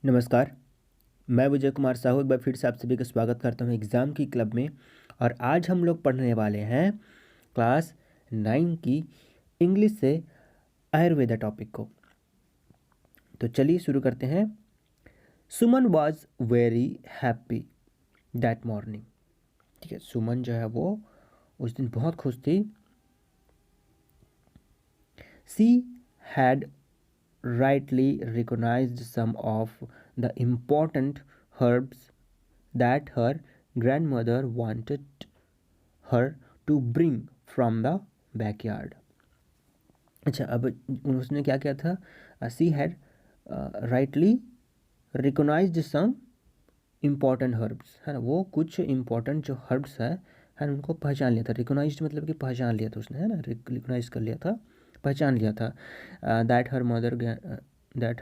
नमस्कार। मैं विजय कुमार साहू एक बार फिर से आप सभी का स्वागत करता हूं एग्ज़ाम की क्लब में। और आज हम लोग पढ़ने वाले हैं क्लास 9 की इंग्लिश से आयुर्वेदा टॉपिक को। तो चलिए शुरू करते हैं। Suman was very happy that morning. ठीक है, सुमन जो है वो उस दिन बहुत खुश थी। She had rightly recognized some of the important herbs that her grandmother wanted her to bring from the backyard. अच्छा, अब उसने क्या किया था? She had rightly recognised some important herbs, है ना। वो कुछ इम्पॉर्टेंट जो हर्ब्स है ना, उनको पहचान लिया था। रिकोगनाइज्ड मतलब कि पहचान लिया था उसने, है ना। रिकोगनाइज कर लिया था, पहचान लिया था। That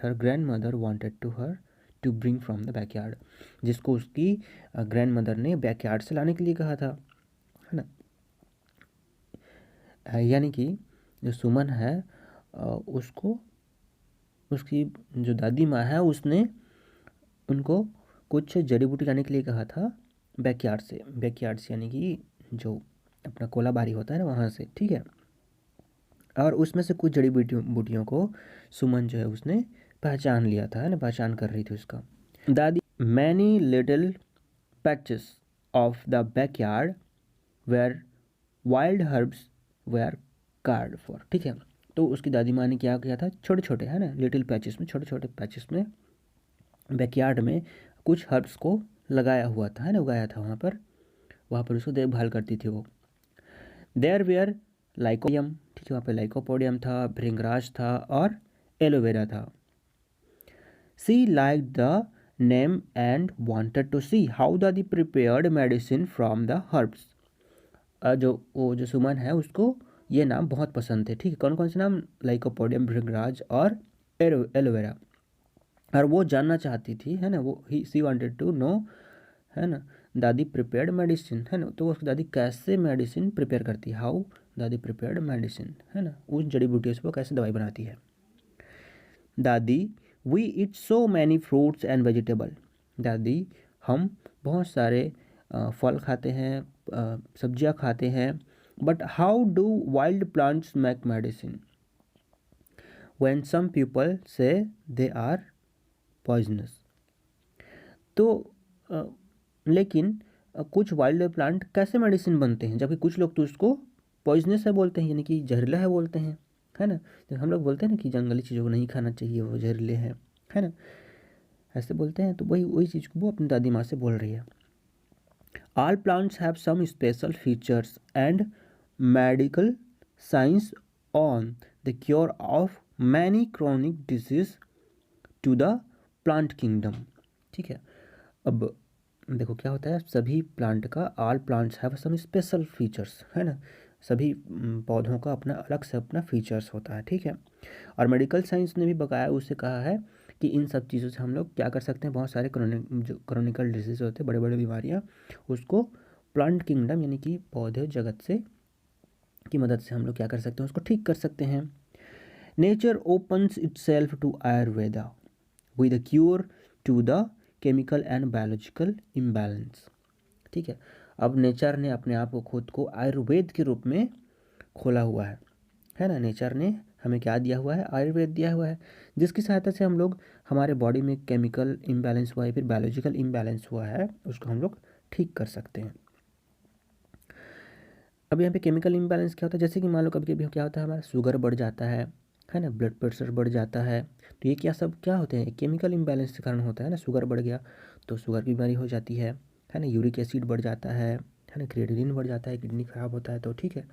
her grand mother wanted to bring from the backyard, जिसको उसकी ग्रैंड मदर ने बैकयार्ड से लाने के लिए कहा था, है ना। यानी कि जो सुमन है उसको उसकी जो दादी माँ है उसने उनको कुछ जड़ी बूटी लाने के लिए कहा था बैकयार्ड से। बैकयार्ड से यानी कि जो अपना कोलाबारी होता है ना, वहाँ से, ठीक है। और उसमें से कुछ जड़ी बूटियों को सुमन जो है उसने पहचान लिया था, है ना, पहचान कर रही थी उसका। दादी many little patches of the backyard where wild herbs were cared for. ठीक है, तो उसकी दादी माँ ने क्या किया था? छोटे छोटे, है ना, लिटिल पैचेस में, छोटे छोटे पैचेस में बैकयार्ड में कुछ हर्ब्स को लगाया हुआ था, है ना, उगाया था वहाँ पर उसको देखभाल करती थी वो। देयर वेयर लाइकोपोडियम, ठीक है, वहाँ पे लाइकोपोडियम था, भृंगराज था और एलोवेरा था। See like the name and wanted to see how dadi prepared medicine from the herbs. जो सुमन है उसको ये नाम बहुत पसंद थे, ठीक है। कौन कौन से नाम? लाइकोपोडियम, भृंगराज और एलोवेरा। और वो जानना चाहती थी, है ना, वो सी वांटेड टू नो, है ना, दादी प्रिपेयर्ड मेडिसिन, है ना। तो उसकी दादी कैसे मेडिसिन प्रिपेयर करती है, हाउ दादी प्रिपेयर्ड मेडिसिन, है ना, उस जड़ी बूटियों से वो कैसे दवाई बनाती है। दादी we eat so many fruits and vegetable. दादी हम बहुत सारे फल खाते हैं, सब्जियां खाते हैं। But how do wild plants make medicine when some people say they are poisonous. तो लेकिन कुछ वाइल्ड प्लांट कैसे मेडिसिन बनते हैं, जबकि कुछ लोग तो उसको पॉइजनस है बोलते हैं, यानी कि जहरीला है बोलते हैं, है ना। तो हम लोग बोलते हैं ना कि जंगली चीज़ों को नहीं खाना चाहिए, वो जहरीले हैं, है ना, ऐसे बोलते हैं। तो वही चीज़ को वो अपनी दादी माँ से बोल रही है। All plants have some special features and medical science on the cure of many chronic disease to the plant kingdom. ठीक है, अब देखो क्या होता है, सभी प्लांट का, all plants have some special features, है ना। सभी पौधों का अपना अलग से अपना फीचर्स होता है, ठीक है। और मेडिकल साइंस ने भी बकाया उससे कहा है कि इन सब चीज़ों से हम लोग क्या कर सकते हैं, बहुत सारे क्रॉनिकल डिजीज होते हैं, बड़े बड़े बीमारियाँ, उसको प्लांट किंगडम यानी कि पौधे जगत से की मदद से हम लोग क्या कर सकते हैं, उसको ठीक कर सकते हैं। Nature opens itself to Ayurveda with a cure to the chemical and biological imbalance. ठीक है, अब नेचर ने अपने आप को, खुद को आयुर्वेद के रूप में खोला हुआ है ना। नेचर ने हमें क्या दिया हुआ है? आयुर्वेद दिया हुआ है, जिसकी सहायता से हम लोग, हमारे बॉडी में केमिकल इम्बैलेंस हुआ है, फिर बायोलॉजिकल इम्बैलेंस हुआ है, उसको हम लोग ठीक कर सकते हैं। अब यहाँ पे केमिकल इम्बैलेंस क्या होता है? जैसे कि मान लो कभी कभी क्या होता है, हमारा शुगर बढ़ जाता है ना, ब्लड प्रेशर बढ़ जाता है। तो ये क्या होते हैं? केमिकल इम्बैलेंस के कारण होता है ना। शुगर बढ़ गया तो शुगर की बीमारी हो जाती है ना। यूरिक एसिड बढ़ जाता है ना, क्रिएटिनिन बढ़ जाता है, किडनी खराब होता है, तो ठीक है।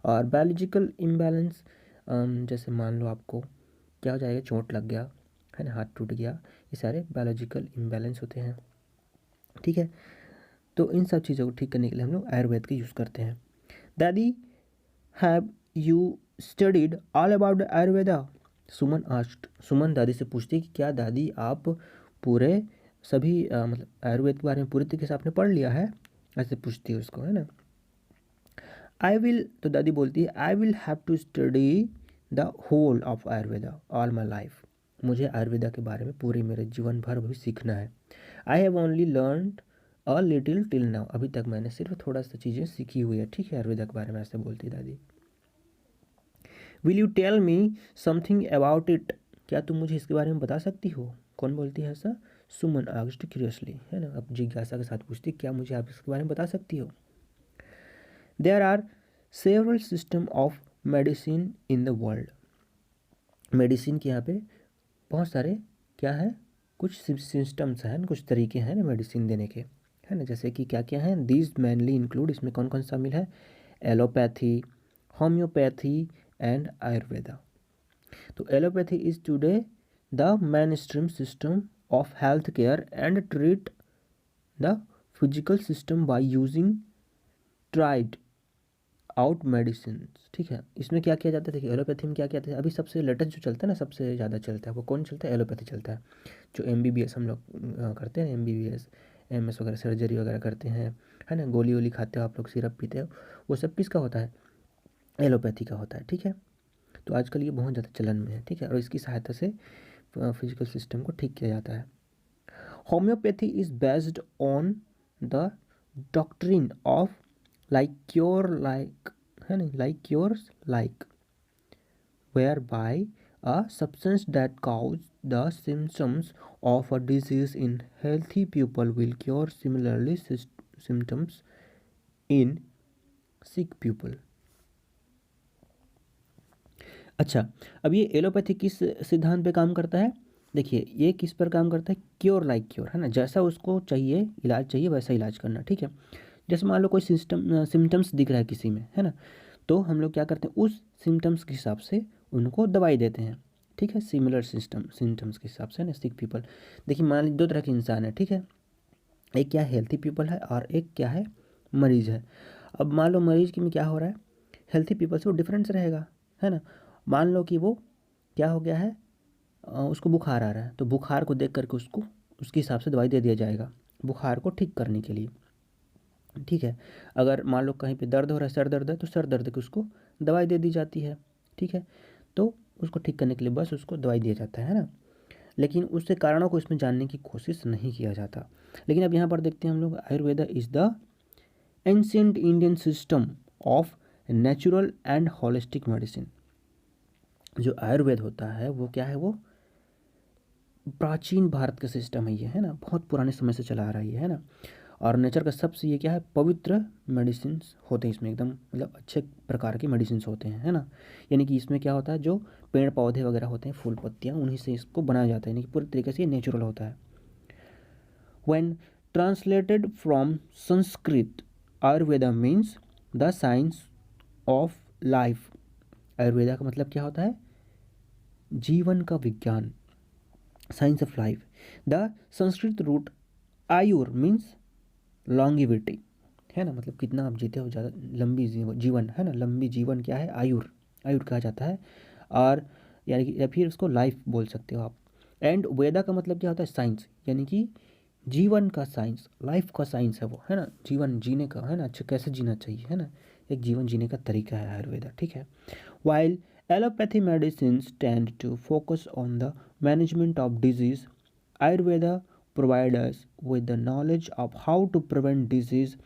और बायोलॉजिकल इम्बैलेंस, जैसे मान लो आपको क्या हो जाएगा, चोट लग गया, है ना, हाथ टूट गया, ये सारे बायोलॉजिकल इम्बैलेंस होते हैं, ठीक है। तो इन सब चीज़ों को ठीक करने के लिए हम लोग आयुर्वेद का यूज़ करते हैं। Dadi have you studied all about Ayurveda? Suman asked. Suman दादी से पूछती है कि क्या दादी आप पूरे सभी मतलब आयुर्वेद के बारे में पूरी तरीके से आपने पढ़ लिया है? ऐसे पूछती है उसको, है ना। आई विल, तो दादी बोलती है, I will have to study the whole of Ayurveda all my life. मुझे आयुर्वेदा के बारे में पूरे मेरे जीवन भर भी सीखना है। I have only learned a little till now, अभी तक मैंने सिर्फ थोड़ा सा चीज़ें सीखी हुई है, ठीक है, आयुर्वेदा के बारे में ऐसे बोलती दादी। Will you tell me something about it, क्या तुम मुझे इसके बारे में बता सकती हो? कौन बोलती है ऐसा? सुमन आस्क्ड क्यूरियसली, है ना, अब जिज्ञासा के साथ पूछती, क्या मुझे आप इसके बारे में बता सकती हो? There are several system of medicine in the world, medicine के यहाँ पे बहुत सारे क्या है, कुछ सिस्टम्स हैं, कुछ तरीके हैं ना मेडिसिन देने के, है ना, जैसे कि क्या क्या हैं, दीज मेनली इंक्लूड, इसमें कौन कौन शामिल है, एलोपैथी, होम्योपैथी एंड आयुर्वेदा। तो allopathy is today the main stream system of health care and treat the physical system by using tried out medicine, ठीक है। इसमें क्या किया जाता है, देखिए एलोपैथी में क्या किया जाता है, अभी सबसे लेटेस्ट जो चलता है ना, सबसे ज़्यादा चलता है वो कौन चलता है, एलोपैथी चलता है। जो MBBS हम लोग करते हैं, MBBS MS वगैरह, सर्जरी वगैरह करते हैं, है ना, गोली वोली खाते हो आप लोग, सिरप पीते हो, वो सब किसका होता है, एलोपैथी का होता है, ठीक है। तो आजकल ये बहुत ज़्यादा चलन में है, ठीक है, और इसकी सहायता से फिजिकल सिस्टम को ठीक किया जाता है। Homeopathy is based on the doctrine of like cure like, है ना, like cures like, whereby a substance that cause the symptoms of a disease in healthy people will cure similarly symptoms in sick people. अच्छा, अब ये allopathy किस सिद्धांत पे काम करता है, देखिए ये किस पर काम करता है, क्योर लाइक क्योर, है ना, जैसा उसको चाहिए इलाज चाहिए वैसा इलाज करना, ठीक है। जैसे मान लो कोई सिम्टम्स दिख रहा है किसी में, है ना, तो हम लोग क्या करते हैं, उस सिम्टम्स के हिसाब से उनको दवाई देते हैं, ठीक है, सिमिलर सिम्टम्स के हिसाब से ना, सिक पीपल। देखिए मान लीजिए दो तरह के इंसान है, ठीक है, एक क्या हेल्थी पीपल है और एक क्या है, मरीज है। अब मान लो मरीज की में क्या हो रहा है, हेल्थी पीपल से वो डिफरेंस रहेगा, है ना। मान लो कि वो क्या हो गया है, उसको बुखार आ रहा है, तो बुखार को देख करके उसको उसके हिसाब से दवाई दे दिया जाएगा बुखार को ठीक करने के लिए, ठीक है। अगर मान लो कहीं पे दर्द हो रहा है, सर दर्द है, तो सर दर्द की उसको दवाई दे दी जाती है, ठीक है। तो उसको ठीक करने के लिए बस उसको दवाई दिया जाता है ना, लेकिन उसके कारणों को इसमें जानने की कोशिश नहीं किया जाता। लेकिन अब यहाँ पर देखते हैं हम लोग, Ayurveda is the ancient Indian system of natural and holistic medicine. जो आयुर्वेद होता है वो क्या है, वो प्राचीन भारत का सिस्टम है ये, है ना, बहुत पुराने समय से चला आ रहा है ना, और नेचर का सबसे ये क्या है, पवित्र मेडिसिन होते हैं इसमें, एकदम मतलब अच्छे प्रकार के मेडिसिन होते हैं, है ना। यानी कि इसमें क्या होता है, जो पेड़ पौधे वगैरह होते हैं, फूल पत्तियाँ, उन्हीं से इसको बनाया जाता है, यानी कि पूरी तरीके से ये नेचुरल होता है। When translated from Sanskrit, Ayurveda means the science of life. Ayurveda का मतलब क्या होता है, जीवन का विज्ञान, science of life. The Sanskrit root ayur means longevity, है ना, मतलब कितना आप जीते हो, ज़्यादा लंबी जीवन, है ना, लंबी जीवन क्या है, आयुर, आयुर कहा जाता है, और यानी कि या फिर उसको लाइफ बोल सकते हो आप। एंड वेदा का मतलब क्या होता है, साइंस, यानी कि जीवन का साइंस, लाइफ का साइंस है वो, है ना, जीवन जीने का, है ना, अच्छा कैसे जीना चाहिए, है ना, एक जीवन जीने का तरीका है आयुर्वेदा, ठीक है। While allopathy medicine tend to focus on the management of disease, Ayurveda provide us with the knowledge of how to prevent disease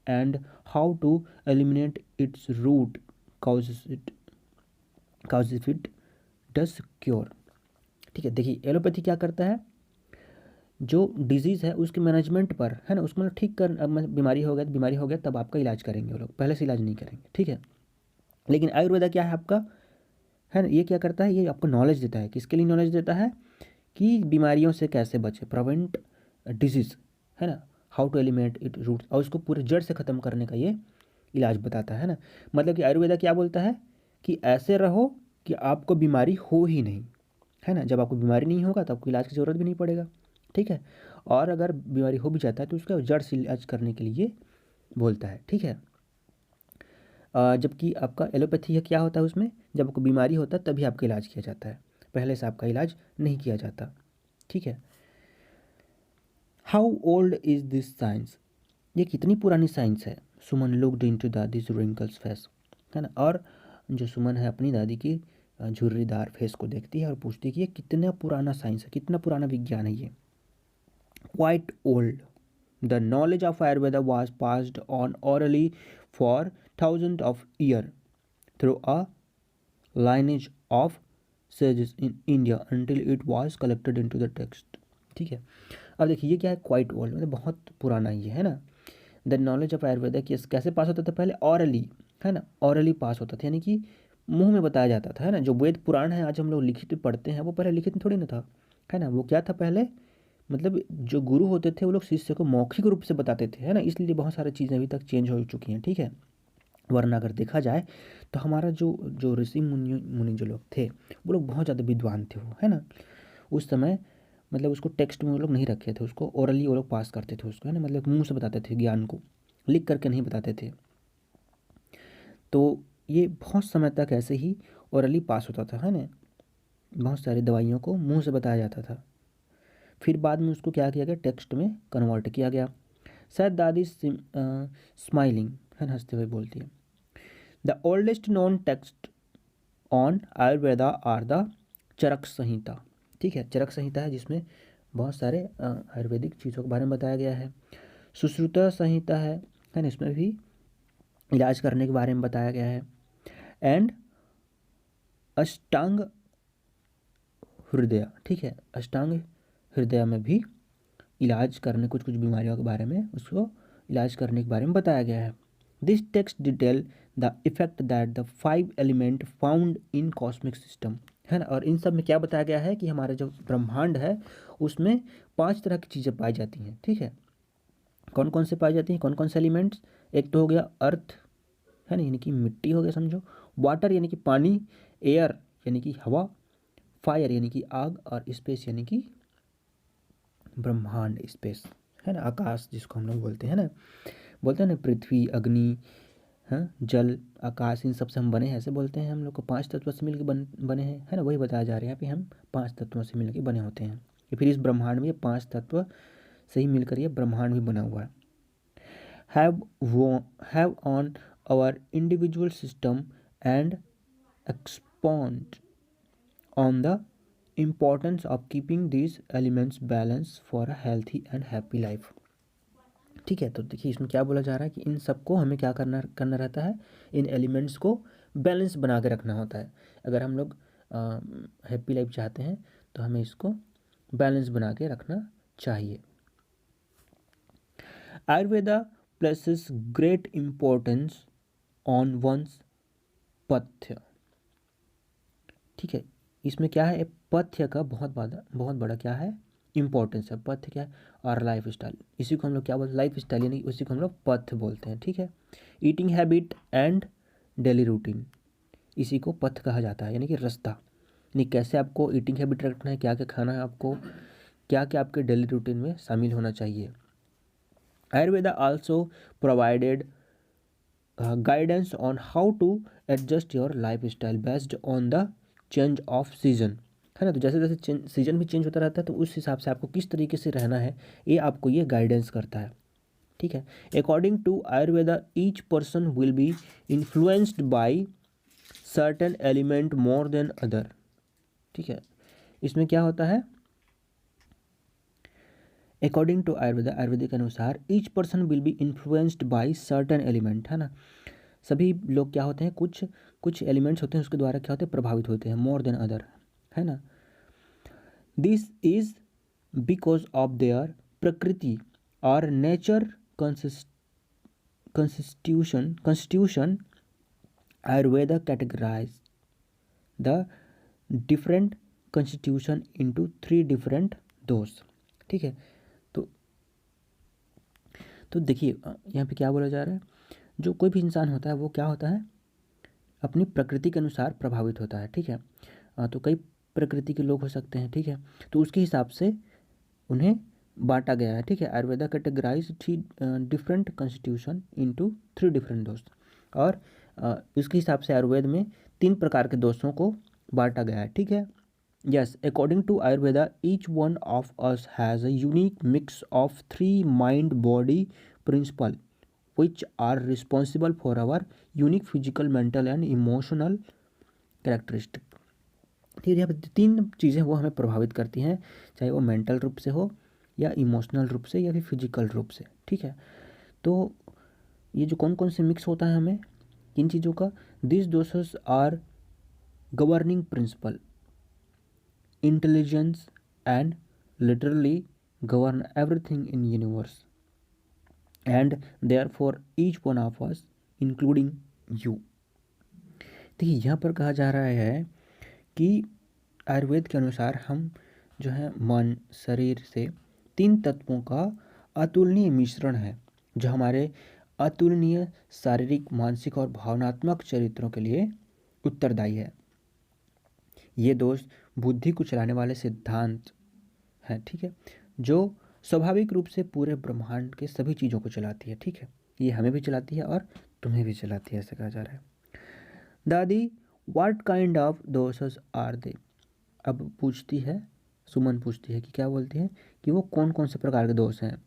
and how to eliminate its root causes it does cure, ठीक है। देखिए allopathy क्या करता है, जो disease है उसके management पर, है ना, उसको मतलब ठीक कर, अब बीमारी हो गया तो बीमारी हो गया तब आपका इलाज करेंगे वो लोग, पहले से इलाज नहीं करेंगे, ठीक है। लेकिन आयुर्वेदा क्या है आपका, है ना, ये क्या करता है, ये आपको नॉलेज देता है, किसके लिए नॉलेज देता है, कि बीमारियों से कैसे बचे, प्रिवेंट डिजीज़, है ना, how to eliminate it roots, और उसको पूरे जड़ से ख़त्म करने का ये इलाज बताता है ना। मतलब कि आयुर्वेदा क्या बोलता है, कि ऐसे रहो कि आपको बीमारी हो ही नहीं, है ना, जब आपको बीमारी नहीं होगा तो आपको इलाज की ज़रूरत भी नहीं पड़ेगा, ठीक है। और अगर बीमारी हो भी जाता है तो उसका जड़ से इलाज करने के लिए बोलता है, ठीक है। जबकि आपका एलोपैथी है क्या होता है उसमें, जब आपको बीमारी होता है तभी आपका इलाज किया जाता है, पहले से आपका इलाज नहीं किया जाता, ठीक है। How old is this science, ये कितनी पुरानी साइंस है। सुमन लुक्ड इनटू दादीज रिंकल्स फेस, है ना, और जो सुमन है अपनी दादी की झुर्रीदार फेस को देखती है और पूछती है कि ये कितना पुराना साइंस है, कितना पुराना विज्ञान है ये। Quite old. The knowledge of Ayurveda was passed on orally for thousand of year through a lineage of sages in India until it was collected into the text। ठीक है, अब देखिए ये क्या है, क्वाइट ओल्ड मतलब बहुत पुराना ये है ना। द नॉलेज ऑफ आयुर्वेदा कैसे पास होता था पहले, ऑरली है ना, ऑरली पास होता था, यानी कि मुंह में बताया जाता था है ना। जो वेद पुराण है आज हम लोग लिखित पढ़ते हैं वो पहले लिखित में थोड़ी ना था, है ना। वो क्या था पहले, मतलब जो गुरु होते थे वो लोग शिष्य को मौखिक रूप से बताते थे, है ना। इसलिए बहुत सारी चीज़ें अभी तक चेंज हो चुकी हैं, ठीक है। वरना अगर देखा जाए तो हमारा जो जो ऋषि मुनि जो लोग थे वो लोग बहुत ज़्यादा विद्वान थे, वो है ना। उस समय मतलब उसको टेक्स्ट में वो लोग नहीं रखे थे, उसको ओरली वो लोग पास करते थे उसको, है ना। मतलब मुंह से बताते थे ज्ञान को, लिख करके नहीं बताते थे। तो ये बहुत समय तक ऐसे ही ओरली पास होता था, है ना। बहुत सारी दवाइयों को मुंह से बताया जाता था, फिर बाद में उसको क्या किया गया, टेक्स्ट में कन्वर्ट किया गया। शायद दादी स्माइलिंग है, हंसते हुए बोलती है, the oldest known text on Ayurveda are the Charak Samhita. ठीक है, चरक संहिता है जिसमें बहुत सारे आयुर्वेदिक चीज़ों के बारे में बताया गया है। सुश्रुता संहिता है ना, इसमें भी इलाज करने के बारे में बताया गया है। एंड अष्टांग हृदय, ठीक है, अष्टांग हृदय में भी इलाज करने, कुछ कुछ बीमारियों के बारे में उसको इलाज करने के बारे में बताया गया है। This text detail the effect that the 5 element found in cosmic system, है ना। और इन सब में क्या बताया गया है कि हमारे जो ब्रह्मांड है उसमें 5 तरह की चीज़ें पाई जाती हैं, ठीक है। कौन कौन से पाई जाती हैं, कौन कौन से एलिमेंट्स, एक तो हो गया अर्थ, है ना, यानी कि मिट्टी हो गया समझो, वाटर यानी कि पानी, एयर यानी कि हवा, फायर यानी कि आग, और स्पेस यानी कि ब्रह्मांड, स्पेस, है ना, आकाश जिसको हम लोग बोलते हैं ना, बोलते हैं ना पृथ्वी, अग्नि, हाँ, जल, आकाश, इन सब से हम बने हैं, ऐसे बोलते हैं। हम लोग को 5 तत्वों से मिलकर बने हैं, है ना। वही बताया जा रहा है यहाँ पे, हम 5 तत्वों से मिलकर बने होते हैं। या फिर इस ब्रह्मांड में ये 5 तत्व से ही मिलकर ये ब्रह्मांड भी बना हुआ है। Have on our individual system and expound on the importance of keeping these elements balance for a healthy and happy life. ठीक है, तो देखिए इसमें क्या बोला जा रहा है कि इन सबको हमें क्या करना करना रहता है, इन एलिमेंट्स को बैलेंस बना के रखना होता है। अगर हम लोग हैप्पी लाइफ चाहते हैं तो हमें इसको बैलेंस बना के रखना चाहिए। Ayurveda places great importance on one's पथ्य। ठीक है, इसमें क्या है, पथ्य का बहुत बड़ा क्या है, इंपॉर्टेंस है। पथ्य क्या है, और लाइफ स्टाइल, इसी को हम लोग क्या बोलते हैं, लाइफ स्टाइल, यानी उसी को हम लोग पथ्य बोलते हैं, ठीक है। Eating habit and daily routine, इसी को पथ्य कहा जाता है, यानी कि रास्ता, यानी कैसे आपको ईटिंग हैबिट रखना है, क्या क्या खाना है आपको, क्या क्या आपके डेली रूटीन में शामिल होना चाहिए। Ayurveda also provided guidance on how to adjust your life style based on the change of season, है ना। तो जैसे जैसे सीजन भी चेंज होता रहता है तो उस हिसाब से आपको किस तरीके से रहना है ये आपको ये गाइडेंस करता है, ठीक है। According to Ayurveda each person will be influenced by certain element more than other, ठीक है। इसमें क्या होता है, अकॉर्डिंग टू आयुर्वेदा, आयुर्वेद के अनुसार each person will be influenced by certain element, है ना। सभी लोग क्या होते हैं, कुछ कुछ एलिमेंट्स होते हैं उसके द्वारा क्या होते हैं, प्रभावित होते हैं, मोर देन अदर, है ना। This is because of their प्रकृति और nature constitution Ayurveda categorise the different constitution into 3 different doshas, ठीक है। तो देखिए यहाँ पे क्या बोला जा रहा है, जो कोई भी इंसान होता है वो क्या होता है, अपनी प्रकृति के अनुसार प्रभावित होता है, ठीक है। तो कई प्रकृति के लोग हो सकते हैं, ठीक है, तो उसके हिसाब से उन्हें बांटा गया है, ठीक है। Ayurveda categorise 3 different constitution into 3 different dosha, और इसके हिसाब से आयुर्वेद में 3 प्रकार के दोषों को बांटा गया है, ठीक है। Yes, according to Ayurveda each one of us has a unique mix of 3 mind body principle which are responsible for our unique physical, mental and emotional characteristic, ठीक है। यहाँ पे 3 चीज़ें वो हमें प्रभावित करती हैं, चाहे वो मेंटल रूप से हो या इमोशनल रूप से या फिर फिजिकल रूप से। ठीक है, तो ये जो कौन कौन से मिक्स होता है हमें किन चीज़ों का, this doshas are governing principle intelligence and literally govern everything in universe and therefore each one of us including you। देखिए यहाँ पर कहा जा रहा है कि आयुर्वेद के अनुसार हम जो है मन शरीर से 3 तत्वों का अतुलनीय मिश्रण है जो हमारे अतुलनीय शारीरिक मानसिक और भावनात्मक चरित्रों के लिए उत्तरदायी है। ये दोष बुद्धि को चलाने वाले सिद्धांत है, ठीक है, जो स्वाभाविक रूप से पूरे ब्रह्मांड के सभी चीज़ों को चलाती है। ठीक है, ये हमें भी चलाती है और तुम्हें भी चलाती है, ऐसा कहा जा रहा है। Dadi what kind of doshas are they. अब पूछती है, सुमन पूछती है कि क्या बोलती है कि वो कौन कौन से प्रकार के दोष हैं,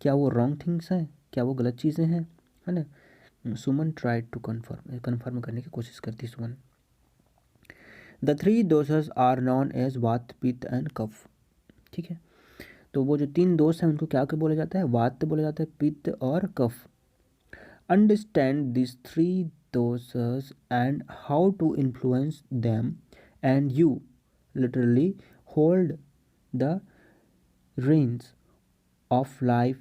क्या वो रॉन्ग थिंग्स हैं, क्या वो गलत चीज़ें हैं, है ना। सुमन ट्राई टू कन्फर्म करने की कोशिश करती है सुमन। द 3 दोसेस आर नॉन एज वात पित्त एंड कफ। ठीक है, तो वो जो 3 दोष हैं उनको क्या बोला जाता है, वात बोला जाता है, पित्त और kapha. Understand this 3 doses and how to influence them and you literally hold the reins of life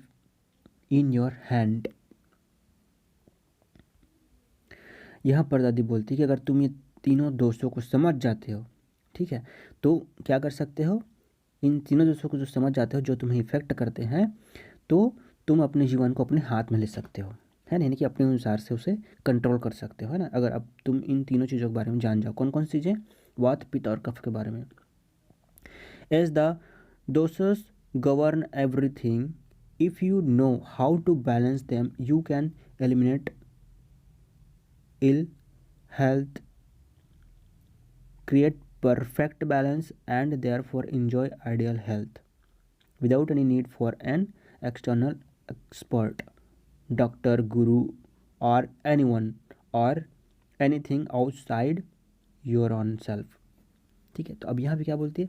in your hand। यहाँ पर दादी बोलती है कि अगर तुम ये तीनों दोषों को समझ जाते हो, ठीक है, तो क्या कर सकते हो, इन तीनों दोषों को जो समझ जाते हो जो तुम्हें इफेक्ट करते हैं, तो तुम अपने जीवन को अपने हाथ में ले सकते हो, है ना, यानी कि अपने अनुसार से उसे कंट्रोल कर सकते हो, है ना। अगर अब तुम इन तीनों चीज़ों के बारे में जान जाओ, कौन कौन सी चीज़ें, वात पित्त और कफ के बारे में। As the doshas govern everything, if you know how to balance them you can eliminate ill health, create perfect balance and therefore enjoy ideal health without any need for an external expert, doctor, guru or anyone or anything outside your own self। ठीक है, तो अब यहाँ पे क्या बोलती है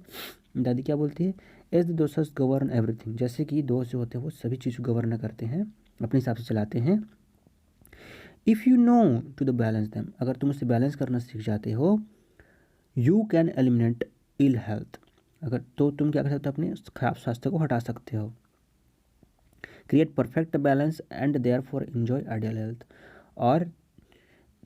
दादी, क्या बोलती है, as the doshas govern everything, जैसे कि दोष जो होते हैं वो सभी चीज़ को गवर्न करते हैं, अपने हिसाब से चलाते हैं। If you know to the balance them, अगर तुम उसे बैलेंस करना सीख जाते हो, you can eliminate ill health, अगर तो तुम क्या कर सकते हो, अपने खराब स्वास्थ्य को हटा सकते हो। Create perfect balance and therefore enjoy ideal health, और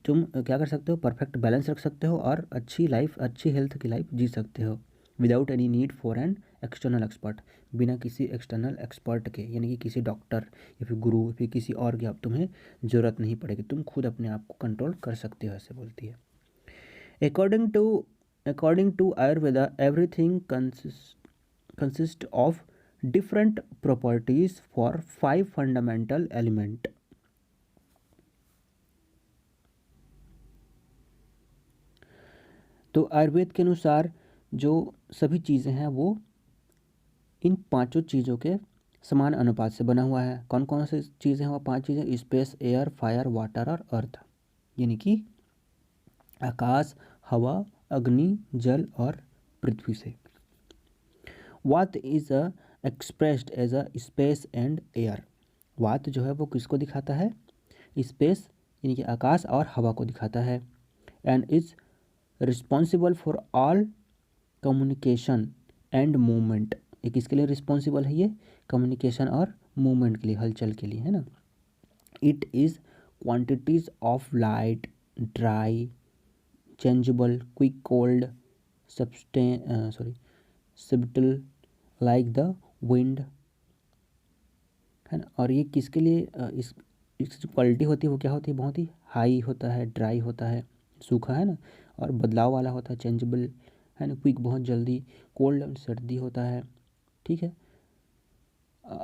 तुम क्या कर सकते हो, परफेक्ट बैलेंस रख सकते हो और अच्छी लाइफ, अच्छी हेल्थ की लाइफ जी सकते हो। Without any need for an external expert, बिना किसी एक्सटर्नल एक्सपर्ट के, यानी कि किसी डॉक्टर या फिर गुरु या फिर किसी और की अब तुम्हें ज़रूरत नहीं पड़ेगी, तुम खुद अपने आप को कंट्रोल कर सकते हो, ऐसे बोलती है। According to Ayurveda, everything consists of different properties for 5 fundamental elements। तो आयुर्वेद के अनुसार जो सभी चीज़ें हैं वो इन 5 चीज़ों के समान अनुपात से बना हुआ है। कौन कौन सी चीज़ें हैं वो 5 चीज़ें, स्पेस, एयर, फायर, वाटर और अर्थ, यानी कि आकाश, हवा, अग्नि, जल और पृथ्वी से। Vata is expressed as a space and air. वात जो है वो किसको दिखाता है, स्पेस यानी कि आकाश और हवा को दिखाता है। And is responsible for all communication and movement, ये किसके लिए रिस्पॉन्सिबल है, ये कम्युनिकेशन और मूवमेंट के लिए, हलचल के लिए, है ना। It is quantities of light, dry, changeable, quick, cold, subtle like the wind, है ना। और ये किसके लिए, इसकी जो क्वालिटी होती है वो क्या होती है, बहुत ही हाई होता है, ड्राई होता है, सूखा, है ना, और बदलाव वाला होता है, चेंजेबल, है ना, क्विक बहुत जल्दी, कोल्ड सर्दी होता है, ठीक है,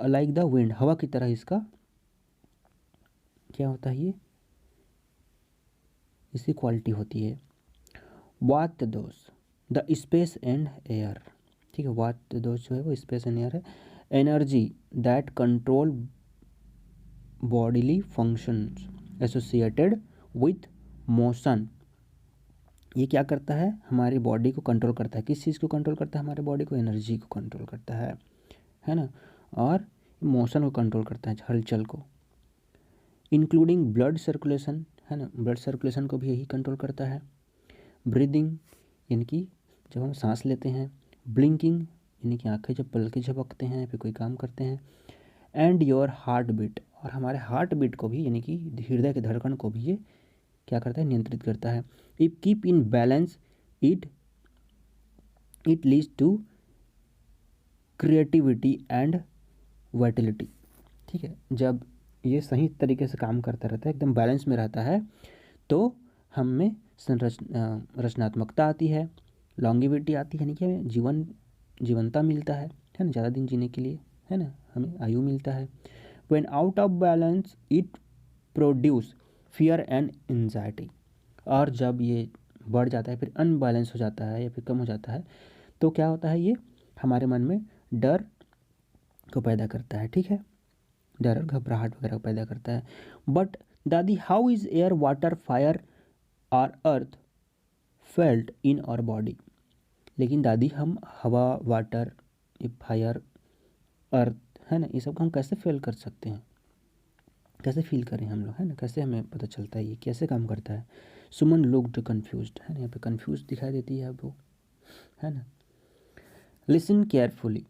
लाइक द विंड हवा की तरह इसका क्या होता है, ये इसकी क्वालिटी होती है। वात दोष, द स्पेस एंड एयर, ठीक है, वात दोष जो है वो स्पेस एंड एयर है। Energy that control bodily functions associated with motion ये क्या करता है, हमारी बॉडी को कंट्रोल करता है। किस चीज़ को कंट्रोल करता है, हमारे बॉडी को, एनर्जी को कंट्रोल करता है ना। और मोशन को कंट्रोल करता है, हलचल को, इंक्लूडिंग ब्लड सर्कुलेशन, है ना, ब्लड सर्कुलेशन को भी यही कंट्रोल करता है। ब्रीदिंग यानी कि जब हम सांस लेते हैं, ब्लिंकिंग यानी कि आंखें जब पलके झपकते हैं फिर कोई काम करते हैं, एंड योर हार्ट बीट, और हमारे हार्ट बीट को भी यानी कि हृदय के धड़कन को भी ये क्या करता है, नियंत्रित करता है। If keep in balance it it leads to creativity and vitality. ठीक है, जब ये सही तरीके से काम करता रहता है, एकदम बैलेंस में रहता है, तो हम में रचनात्मकता आती है, लॉन्गिविटी आती है, यानी कि हमें जीवनता मिलता है ना, ज़्यादा दिन जीने के लिए, है ना, हमें आयु मिलता है। When out of balance it produce fear and anxiety, और जब ये बढ़ जाता है फिर अनबैलेंस हो जाता है या फिर कम हो जाता है, तो क्या होता है, ये हमारे मन में डर को पैदा करता है। ठीक है, डर और घबराहट वगैरह पैदा करता है। बट दादी, how is air, water, fire और अर्थ फेल्ट इन आवर बॉडी? लेकिन दादी, हम हवा, वाटर, फायर, अर्थ, है ना, ये सब को हम कैसे फेल कर सकते हैं, कैसे फील करें हम लोग, है ना, कैसे हमें पता चलता है ये कैसे काम करता है? सुमन लुक्ड कंफ्यूज्ड, है ना, यहाँ पे कंफ्यूज दिखाई देती है वो, है ना। Listen carefully,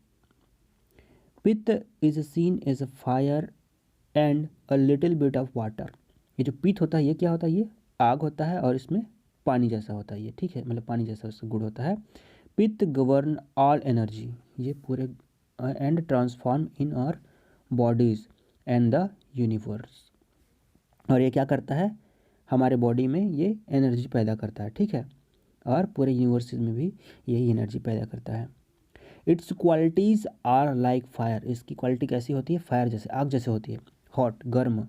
pitta is seen as a fire and a little bit of water. ये जो पित्त होता है ये क्या होता है, ये आग होता है और इसमें पानी जैसा होता है ये, ठीक है, मतलब पानी जैसा उसका गुण होता है। पित्त गवर्न ऑल एनर्जी, ये पूरे and transform in our bodies and the universe, और ये क्या करता है, हमारे बॉडी में ये एनर्जी पैदा करता है। ठीक है, और पूरे यूनिवर्स में भी यही एनर्जी पैदा करता है। Its qualities are like fire, इसकी क्वालिटी कैसी होती है, फायर जैसे, आग जैसे होती है। हॉट, गर्म,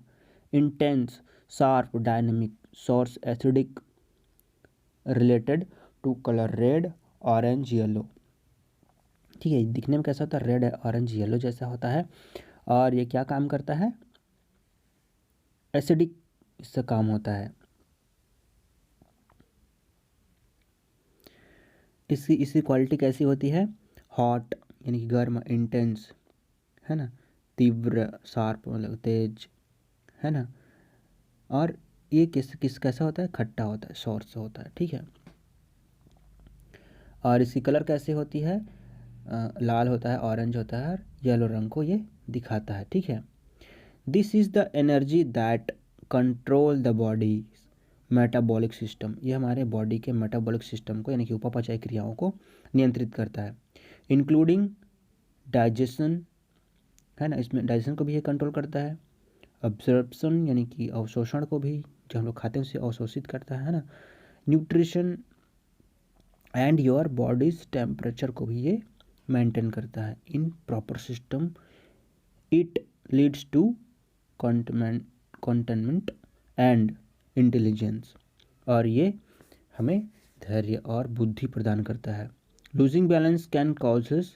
intense, sharp, dynamic, sour, acidic, related to colour red, orange, yellow. ठीक है, दिखने में कैसा होता है, रेड, ऑरेंज, येलो जैसा होता है, और ये क्या काम करता है, एसिडिक इससे काम होता है। इसकी क्वालिटी कैसी होती है, हॉट यानी कि गर्म, इंटेंस, है ना, तीव्र, शार्प मतलब तेज, है ना, और ये किस कैसा होता है, खट्टा होता है, शॉर्ट से होता है। ठीक है, और इसकी कलर कैसे होती है, लाल होता है, ऑरेंज होता है, और येलो रंग को ये दिखाता है। ठीक है, this is the energy that control the body metabolic system, ये हमारे बॉडी के मेटाबॉलिक सिस्टम को यानी कि उपापचय क्रियाओं को नियंत्रित करता है, इंक्लूडिंग डाइजेशन, है ना, इसमें डाइजेशन को भी ये कंट्रोल करता है। अब्जॉर्प्शन यानी कि अवशोषण को भी, जो हम लोग खाते हैं उसे अवशोषित करता है ना। Nutrition and your body's temperature को भी ये मेंटेन करता है। In proper system it leads to contentment and intelligence, और ये हमें धैर्य और बुद्धि प्रदान करता है। Losing balance can causes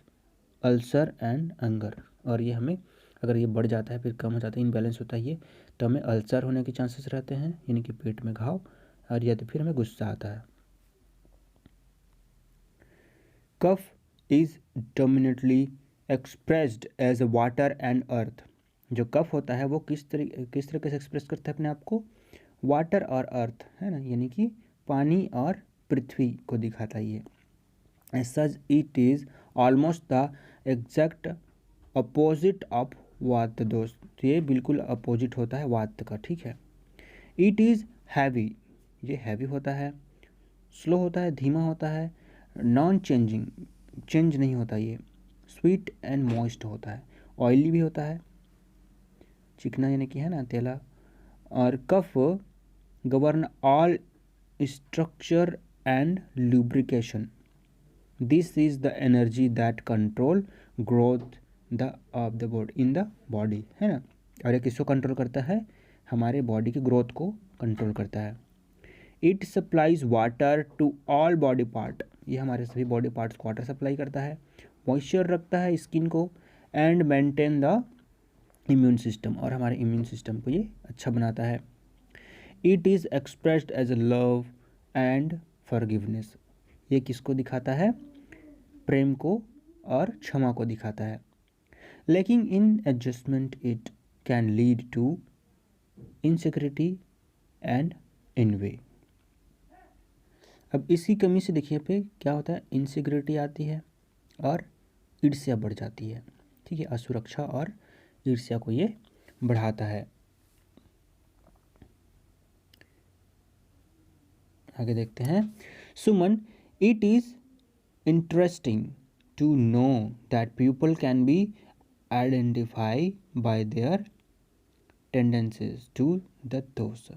ulcer and anger, और ये हमें, अगर ये बढ़ जाता है फिर कम हो जाता है, इनबैलेंस होता है ये, तो हमें अल्सर होने के चांसेस रहते हैं, यानी कि पेट में घाव, और या तो फिर हमें गुस्सा आता है। Kapha is dominantly expressed as water and earth, जो कफ होता है वो किस तरीके से एक्सप्रेस करता है अपने आप को, वाटर और अर्थ, है ना, यानी कि पानी और पृथ्वी को दिखाता है ये। As such it is almost the exact opposite of vata dosha, तो ये बिल्कुल अपोजिट होता है वात का। ठीक है, इट इज़ हैवी, ये हैवी होता है, स्लो होता है, धीमा होता है, नॉन चेंजिंग, चेंज नहीं होता ये, स्वीट एंड मॉइस्ट होता है, ऑयली भी होता है, चिकना यानी कि, है ना, तेला, और kapha govern all structure and lubrication, this is the energy that control growth the of the body in the body, है ना, और ये किसको कंट्रोल करता है, हमारे बॉडी की ग्रोथ को कंट्रोल करता है। It supplies water to all body part, ये हमारे सभी बॉडी पार्ट्स को वाटर सप्लाई करता है, मॉइस्चर रखता है स्किन को, and maintain the immune system, और हमारे इम्यून सिस्टम को ये अच्छा बनाता है। It is expressed as a love and forgiveness. ये किसको दिखाता है? प्रेम को और क्षमा को दिखाता है। Lacking in adjustment it can lead to insecurity and envy. अब इसी कमी से देखिए पे क्या होता है, इनसिक्योरिटी आती है और ईर्ष्या बढ़ जाती है। ठीक है, असुरक्षा और ईर्ष्या को ये बढ़ाता है। आगे देखते हैं। Suman, it is interesting to know that people can be identify by their tendencies to the dosha.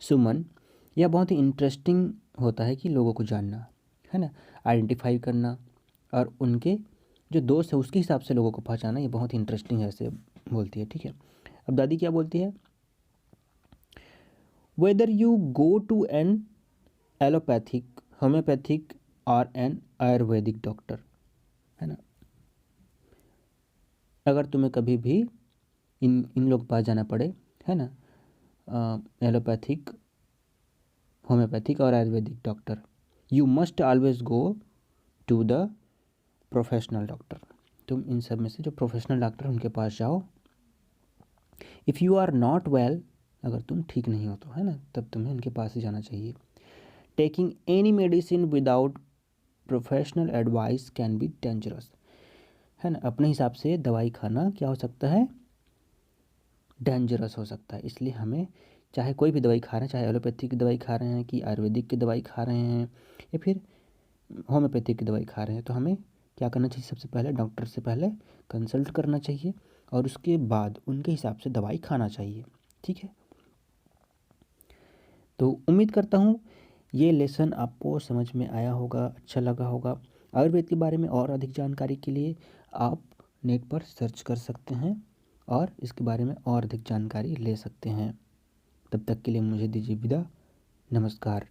Suman, यह बहुत ही इंटरेस्टिंग होता है कि लोगों को जानना, है ना, आइडेंटिफाई करना और उनके जो दोस्त है उसके हिसाब से लोगों को पहचाना, ये बहुत ही इंटरेस्टिंग है, ऐसे बोलती है। ठीक है, अब दादी क्या बोलती है? Whether you go to an allopathic, homeopathic और एन आयुर्वेदिक डॉक्टर, है ना, अगर तुम्हें कभी भी इन लोग के पास जाना पड़े, है ना, एलोपैथिक, होम्योपैथिक और Ayurvedic doctor, you must always go to the professional doctor. तुम इन सब में से जो प्रोफेशनल डॉक्टर उनके पास जाओ। If you are not well, अगर तुम ठीक नहीं हो तो, है ना, तब तुम्हें उनके पास ही जाना चाहिए। Taking any medicine without professional advice can be dangerous, है ना, अपने हिसाब से दवाई खाना क्या हो सकता है? डेंजरस हो सकता है। इसलिए हमें चाहे कोई भी दवाई खा रहे हैं, चाहे एलोपैथिक की दवाई खा रहे हैं कि आयुर्वेदिक की दवाई खा रहे हैं या फिर होम्योपैथिक की दवाई खा रहे हैं, तो हमें क्या करना चाहिए? सबसे पहले डॉक्टर से पहले कंसल्ट करना चाहिए और उसके बाद उनके हिसाब से दवाई खाना चाहिए। ठीक है, तो उम्मीद करता हूँ ये लेसन आपको समझ में आया होगा, अच्छा लगा होगा। आयुर्वेद के बारे में और अधिक जानकारी के लिए आप नेट पर सर्च कर सकते हैं और इसके बारे में और अधिक जानकारी ले सकते हैं। तब तक के लिए मुझे दीजिए विदा। नमस्कार।